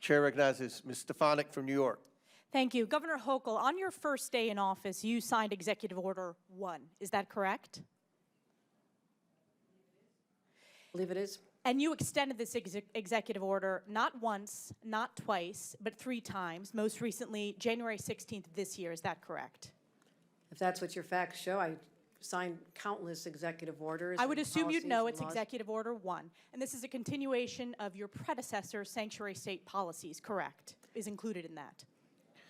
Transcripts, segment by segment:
Chair recognizes Ms. Stefanik from New York. Thank you. Governor Hochul, on your first day in office, you signed Executive Order 1. Is that correct? I believe it is. And you extended this executive order not once, not twice, but 3 times, most recently January 16th of this year. Is that correct? If that's what your facts show, I signed countless executive orders. I would assume you'd know it's laws. Executive Order 1. And this is a continuation of your predecessor's sanctuary state policies, correct? Is included in that.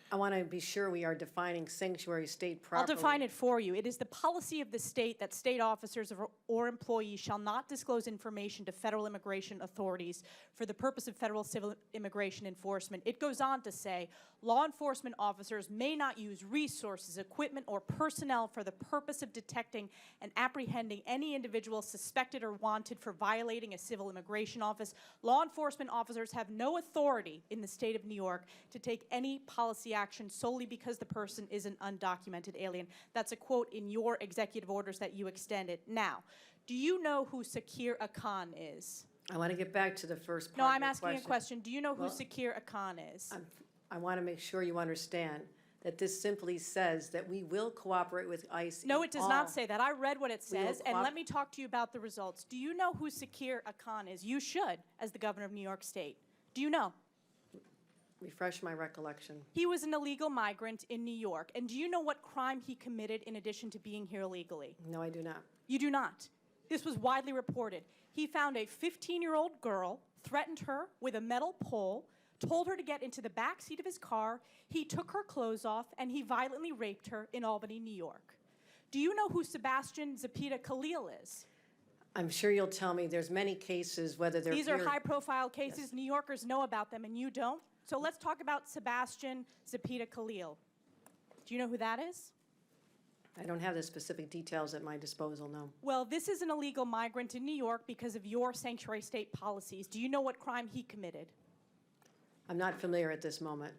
I want to be sure we are defining sanctuary state properly. I'll define it for you. It is the policy of the state that state officers or employees shall not disclose information to federal immigration authorities for the purpose of federal civil immigration enforcement. It goes on to say, law enforcement officers may not use resources, equipment, or personnel for the purpose of detecting and apprehending any individual suspected or wanted for violating a civil immigration office. Law enforcement officers have no authority in the state of New York to take any policy action solely because the person is an undocumented alien. That's a quote in your executive orders that you extended. Now, do you know who Sakir Akan is? I want to get back to the first part No, of I'm your asking a question. Do you know who Sakir Akan is? I want to make sure you understand that this simply says that we will cooperate with ICE. No, it does not say that. I read what it says, and cooperate. let me talk to you about the results. Do you know who Sakir Akan is? You should, as the governor of New York State. Do you know? Refresh my recollection. He was an illegal migrant in New York. And do you know what crime he committed in addition to being here illegally? No, I do not. You do not. This was widely reported. He found a 15-year-old girl, threatened her with a metal pole, told her to get into the back seat of his car, he took her clothes off, and he violently raped her in Albany, New York. Do you know who Sebastian Zapita Khalil is? I'm sure you'll tell me there's many cases, whether they're These are high-profile cases. Yes. New Yorkers know about them, and you don't. So let's talk about Sebastian Zapita Khalil. Do you know who that is? I don't have the specific details at my disposal, no. Well, this is an illegal migrant in New York because of your sanctuary state policies. Do you know what crime he committed? I'm not familiar at this moment.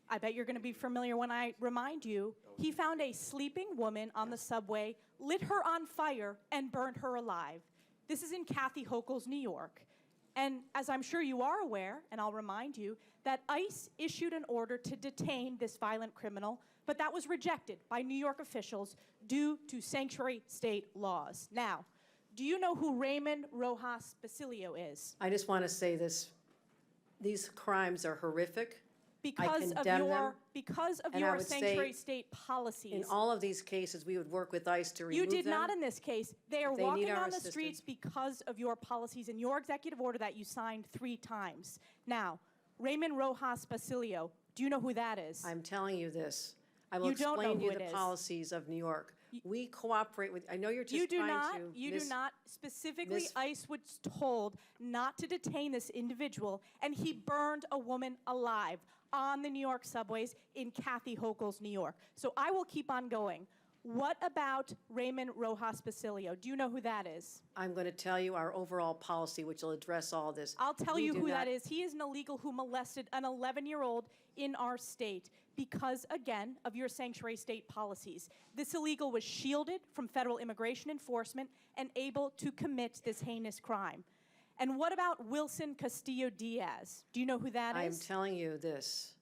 I bet you're going to be familiar when I remind you. He found a sleeping woman on the subway, lit her on fire, and burned her alive. This is in Kathy Hochul's New York. And as I'm sure you are aware, and I'll remind you, that ICE issued an order to detain this violent criminal, but that was rejected by New York officials due to sanctuary state laws. Now, do you know who Raymond Rojas Basilio is? I just want to say this. These crimes are horrific. Because of your sanctuary state policies. In all of these cases, we would work with ICE to remove them. You did not in this case. They are They walking need our on the assistance. streets because of your policies and your executive order that you signed 3 times. Now, Raymond Rojas Basilio, do you know who that is? I'm telling you this. I will You don't know explain to you who the it is. policies of New York. We cooperate with, I know you're just You do trying not. to. You do not. Specifically, miss- ICE was told not to detain this individual, and he burned a woman alive on the New York subways in Kathy Hochul's New York. So I will keep on going. What about Raymond Rojas Basilio? Do you know who that is? I'm going to tell you our overall policy, which will address all this. I'll tell We you do who not- that is. He is an illegal who molested an 11-year-old in our state because, again, of your sanctuary state policies. This illegal was shielded from federal immigration enforcement and able to commit this heinous crime. And what about Wilson Castillo-Diaz? Do you know who that I am is? telling you this.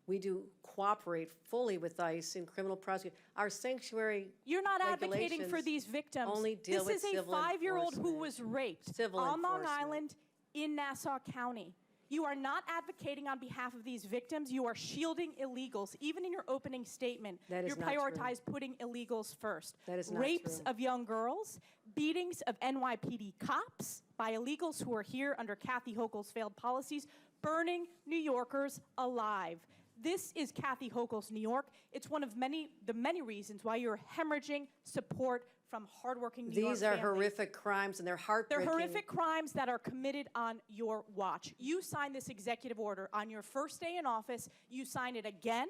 We do cooperate fully with ICE in criminal prosecution. Our sanctuary You're not advocating for regulations these victims. only deal This with is a civil 5-year-old who enforcement. was raped Civil on Long enforcement. Island in Nassau County. You are not advocating on behalf of these victims. You are shielding illegals. Even in your opening statement, That is you not true. prioritize putting illegals first. That is not Rapes true. of young girls, beatings of NYPD cops by illegals who are here under Kathy Hochul's failed policies, burning New Yorkers alive. This is Kathy Hochul's New York. It's one of the many reasons why you're hemorrhaging support from hardworking New York These are families. horrific crimes, and they're heartbreaking. They're horrific crimes that are committed on your watch. You signed this executive order on your first day in office. You signed it again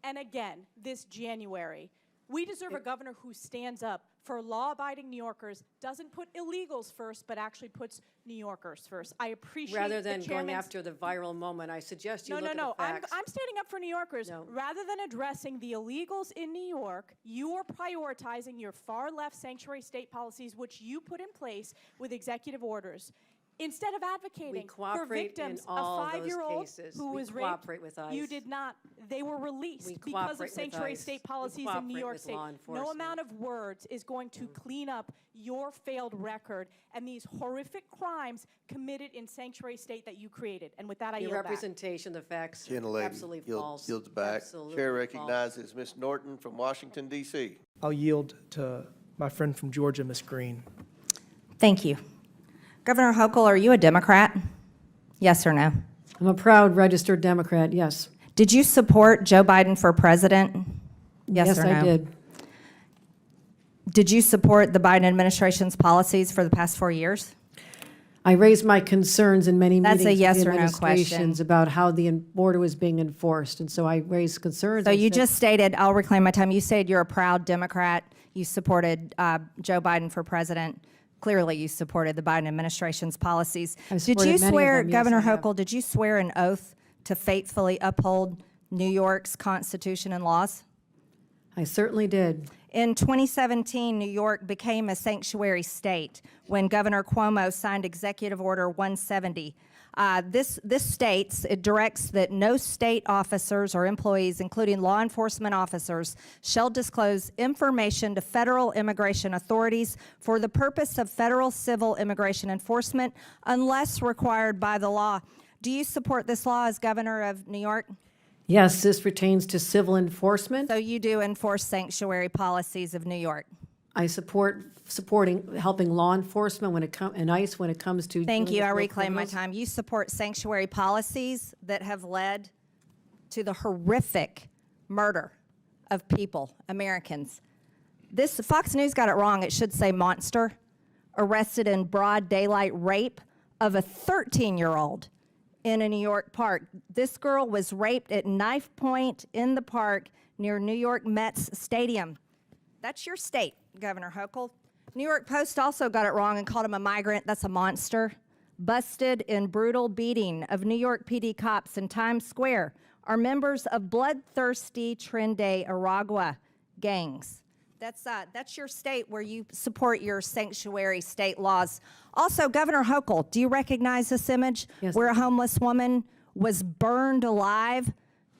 and again this January. We deserve a governor who stands up for law-abiding New Yorkers, doesn't put illegals first, but actually puts New Yorkers first. I appreciate Rather than the going chairman's after the viral moment, I suggest you look at No. the facts. I'm standing up for New Yorkers. No. Rather than addressing the illegals in New York, you are prioritizing your far-left sanctuary state policies, which you put in place with executive orders. Instead of advocating for cooperate victims, in all a those 5-year-old cases. who We was raped, cooperate with you ICE. did not. They were released We because cooperate of with sanctuary ICE. state We policies in New cooperate York with State. law No enforcement. amount of words is going to clean up your failed record and these horrific crimes committed in sanctuary state that you created. And with that, I Your yield back. representation, the facts are Gentlelady absolutely false. yields back. Absolutely Chair false. recognizes Ms. Norton from Washington, D.C. I'll yield to my friend from Georgia, Ms. Green. Thank you. Governor Hochul, are you a Democrat? Yes or no? I'm a proud registered Democrat, yes. Did you support Joe Biden for president? Yes or no? Yes, I did. Did you support the Biden administration's policies for the past 4 years? I raised my concerns in many That's meetings a with yes the or no administrations question. about how the border was being enforced, and so I raised concerns. So I you said- just stated, I'll reclaim my time, you said you're a proud Democrat. You supported Joe Biden for president. Clearly, you supported the Biden administration's policies. I Did supported you many of swear, them, yes, Governor I have. Hochul, did you swear an oath to faithfully uphold New York's Constitution and laws? I certainly did. In 2017, New York became a sanctuary state when Governor Cuomo signed Executive Order 170. This states, it directs that no state officers or employees, including law enforcement officers, shall disclose information to federal immigration authorities for the purpose of federal civil immigration enforcement unless required by the law. Do you support this law as governor of New York? Yes, this pertains to civil enforcement. So you do enforce sanctuary policies of New York? I supporting helping law enforcement when it comes and ICE when it comes to. Thank dealing you. with I real reclaim my criminals. time. You support sanctuary policies that have led to the horrific murder of people, Americans. This Fox News got it wrong. It should say monster. Arrested in broad daylight rape of a 13-year-old in a New York park. This girl was raped at knife point in the park near New York Mets Stadium. That's your state, Governor Hochul. New York Post also got it wrong and called him a migrant. That's a monster. Busted in brutal beating of New York PD cops in Times Square are members of bloodthirsty Trinidad Aragua gangs. That's your state where you support your sanctuary state laws. Also, Governor Hochul, do you recognize this image? Yes. Where a homeless woman was burned alive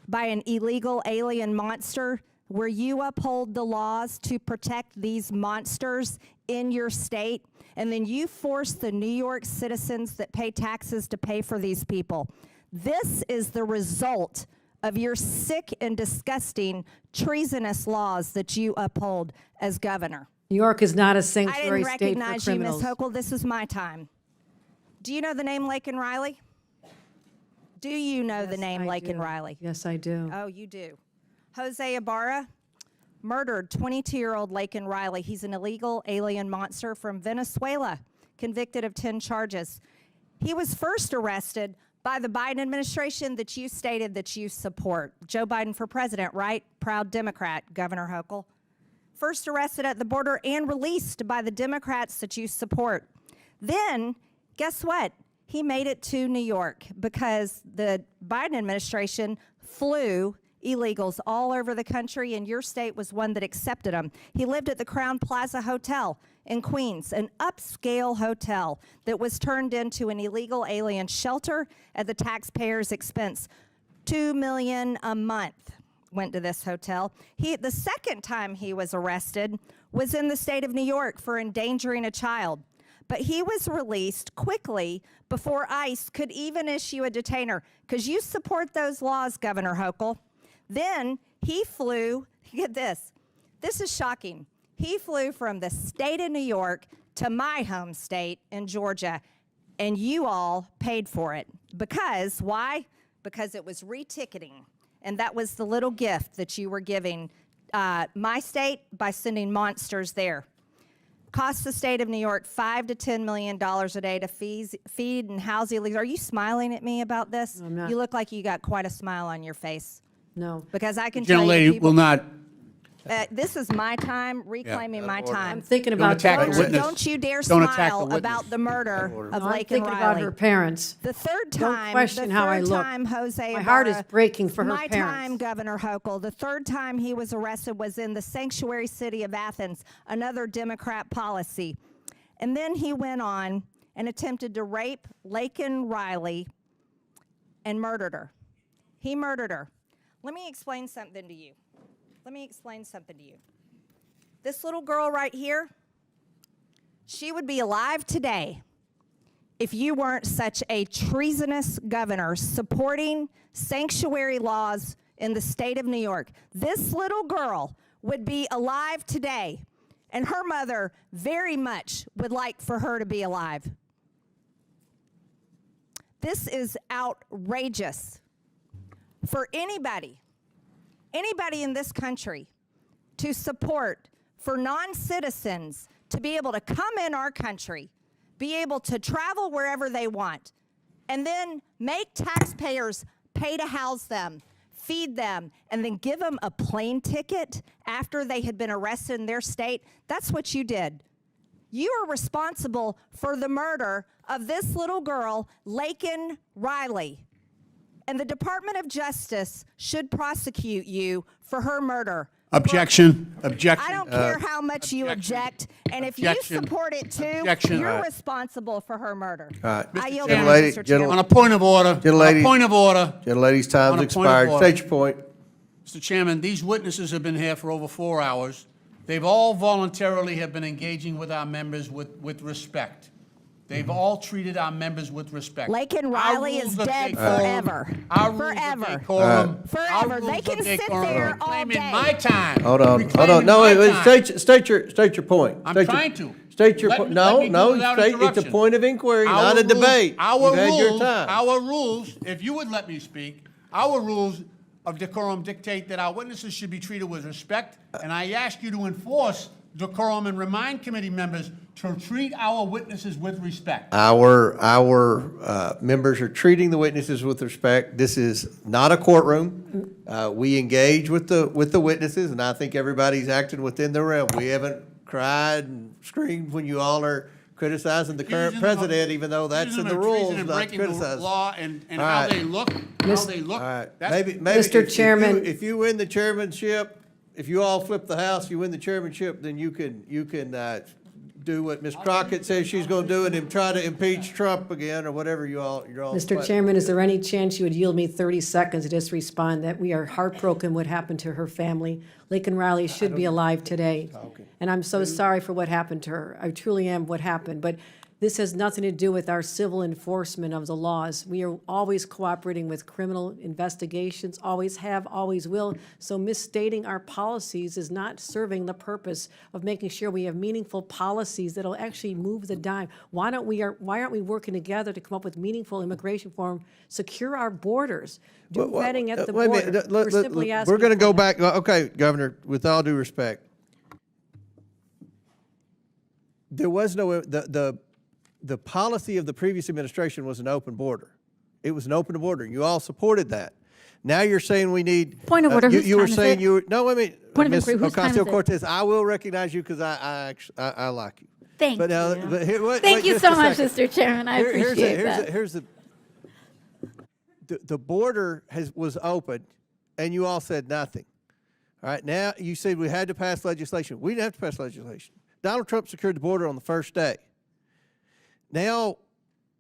by an illegal alien monster, where you uphold the laws to protect these monsters in your state, and then you force the New York citizens that pay taxes to pay for these people. This is the result of your sick and disgusting treasonous laws that you uphold as governor. New York is not a I sanctuary didn't state for recognize you, Ms. criminals. Hochul. This is my time. Do you know the name Laken Riley? Do you know the Yes, name I Laken do. Riley? Yes, I do. Oh, you do. Jose Ibarra murdered 22-year-old Laken Riley. He's an illegal alien monster from Venezuela, convicted of 10 charges. He was first arrested by the Biden administration that you stated that you support. Joe Biden for president, right? Proud Democrat, Governor Hochul. First arrested at the border and released by the Democrats that you support. Then, guess what? He made it to New York because the Biden administration flew illegals all over the country, and your state was one that accepted them. He lived at the Crown Plaza Hotel in Queens, an upscale hotel that was turned into an illegal alien shelter at the taxpayers' expense. $2 million a month went to this hotel. The second time he was arrested was in the state of New York for endangering a child. But he was released quickly before ICE could even issue a detainer, because you support those laws, Governor Hochul. Then he flew, get this is shocking. He flew from the state of New York to my home state in Georgia, and you all paid for it. Because, why? Because it was reticketing, and that was the little gift that you were giving my state by sending monsters there. Costs the state of New York $5 to $10 million a day to feed and house illegals. Are you smiling at me about this? No, I'm not. You look like you got quite a smile on your face. No. Because I can tell you, Gentlelady people, will not. this is my time, reclaiming my I'm time. thinking about attack the Georgia. witness. Don't you dare Don't attack the smile witness. about the murder of No, I'm Laken thinking about her Riley. parents. The third Don't time, question how I look. Jose My heart is Ibarra, breaking for her my parents. time, Governor Hochul. The third time he was arrested was in the sanctuary city of Athens, another Democrat policy. And then he went on and attempted to rape Laken Riley and murdered her. He murdered her. Let me explain something to you. This little girl right here, she would be alive today if you weren't such a treasonous governor supporting sanctuary laws in the state of New York. This little girl would be alive today, and her mother very much would like for her to be alive. This is outrageous for anybody in this country to support for non-citizens to be able to come in our country, be able to travel wherever they want, and then make taxpayers pay to house them, feed them, and then give them a plane ticket after they had been arrested in their state. That's what you did. You are responsible for the murder of this little girl, Laken Riley. And the Department of Justice should prosecute you for her murder. Objection. Objection. I don't care how much you object, and if you Objection. support it too, Objection. you're All right. responsible for her murder. All right. I yield Gentle back, lady- Mr. gentle- On Chairman. a point of order. Gentle On lady- a point of order. Gentlelady's time's On a point of expired. order. State your point. Mr. Chairman, these witnesses have been here for over 4 hours. They've all voluntarily have been engaging with our members with respect. They've all treated our members with respect. Laken Our Riley rules is of dead decorum- forever. Our rules of Forever. decorum- Forever. our They rules can of sit decorum there all reclaiming day. my time. Hold on. Reclaiming No, my wait, time. state your point. I'm State your- trying to. State your Let point. me- let me do No, without it's a interruption. point of inquiry, Our not a rules- debate. Our You've had rules, your time. Our rules, if you would let me speak, our rules of decorum dictate that our witnesses should be treated with respect, and I ask you to enforce decorum and remind committee members to treat our witnesses with respect. Our members are treating the witnesses with respect. This is not a courtroom. We engage with the witnesses, and I think everybody's acted within the realm. We haven't cried and screamed when you all are criticizing the current Accusing them of- president, even though that's in accusing the them of treason rules, and not to breaking the criticize. law and All how right. they look, All right, that's- maybe. Mr. Chairman. If you win the chairmanship, if you all flip the House, you win the chairmanship, then you can do what Ms. Crockett says she's gonna do and then try to impeach Trump again or whatever you're all. Mr. Chairman, is there any chance you would yield me 30 seconds to just respond that we are heartbroken what happened to her family? Laken Riley should be alive today. And I'm so sorry for what happened to her. I truly am what happened. But this has nothing to do with our civil enforcement of the laws. We are always cooperating with criminal investigations, always have, always will. So misstating our policies is not serving the purpose of making sure we have meaningful policies that'll actually move the dime. Why aren't we working together to come up with meaningful immigration reform, secure our borders, do vetting at the Wait a border? minute, We're simply asking. we're gonna for go that. back, okay, Governor, with all due respect. There was no, the policy of the previous administration was an open border. It was an open border. You all supported that. Now you're saying we need. Point of order, whose You were time is saying it? you were, no, wait a minute. Point of Ms. inquiry, whose time is it? Ocasio-Cortez, I will recognize you because I like you. Thank But now, you. but here, wait, Thank wait you just so a much, second. Mr. Chairman. I appreciate that. Here's the border was open, and you all said nothing. All right, now you said we had to pass legislation. We didn't have to pass legislation. Donald Trump secured the border on the first day. Now,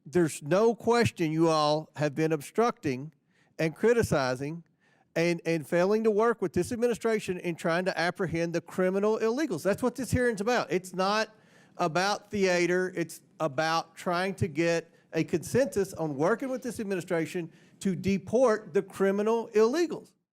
there's no question you all have been obstructing and criticizing and failing to work with this administration in trying to apprehend the criminal illegals. That's what this hearing's about. It's not about theater. It's about trying to get a consensus on working with this administration to deport the criminal illegals.